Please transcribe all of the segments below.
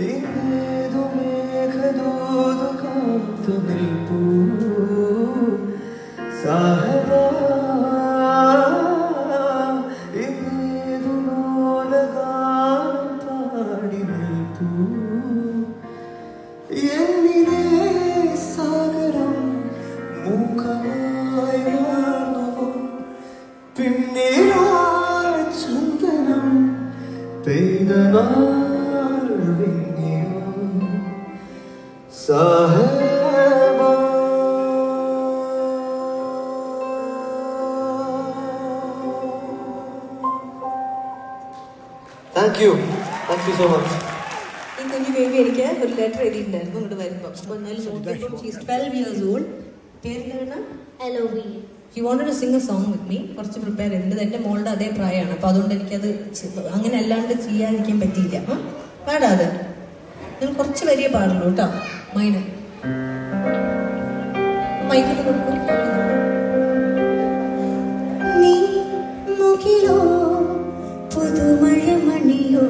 ಇನ್ನೇದು ಮೇಘದೂದು ಕಾಂತು ನಿಲ್ಪು ಸಾಹಬ ಇನ್ನೇದು ನೋಲಗಾನ ಪಾಡಿ ನಿಲ್ಪು എന്നിലെ സാഗരം മൂക്കമായി മാറുന്നു പിന്നീടാ ചന്ദനം പെയ്ത നാൾ വിങ്ങിയോ സാഹബ. Thank you so much. ഈ കുഞ്ഞു ബേബി എനിക്ക് ഒരു ലെറ്റർ എഴുതിയിട്ടുണ്ടായിരുന്നു ഇങ്ങോട്ട് വരുമ്പോൾ. അപ്പോൾ എന്നാലും ഷീസ് 12 years old. പേരെന്താണ്? Elovi. He wanted to sing a song with me. കുറച്ച് പ്രിപ്പയർ ചെയ്തിട്ടുണ്ട്. എൻ്റെ മോളുടെ അതേ പ്രായമാണ്. അപ്പോൾ അതുകൊണ്ട് എനിക്കത് അങ്ങനെ അല്ലാണ്ട് ചെയ്യാതിരിക്കാൻ പറ്റിയില്ല. പാടാതെ നിങ്ങൾ കുറച്ച് വരിയെ പാടുള്ളൂ കേട്ടോ. മൈന മൈക്കിൽ കൊടുക്കും. നീ മുകിലോ പുതുമഴ മണിയോ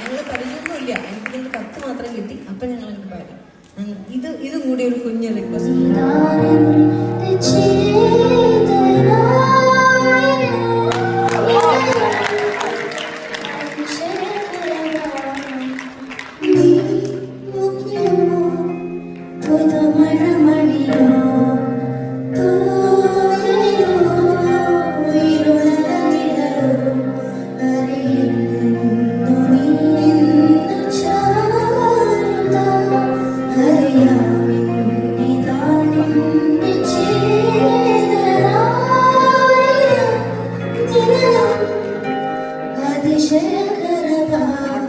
ഞങ്ങൾ പരിചയമൊന്നുമില്ല. എനിക്ക് ഇതിൻ്റെ 10 മാത്രം കിട്ടി. അപ്പം ഞങ്ങൾ അങ്ങനെ പാടി. ഇതും കൂടി ഒരു കുഞ്ഞ് റിക്വസ്റ്റ്. അതിശയകരഭാവം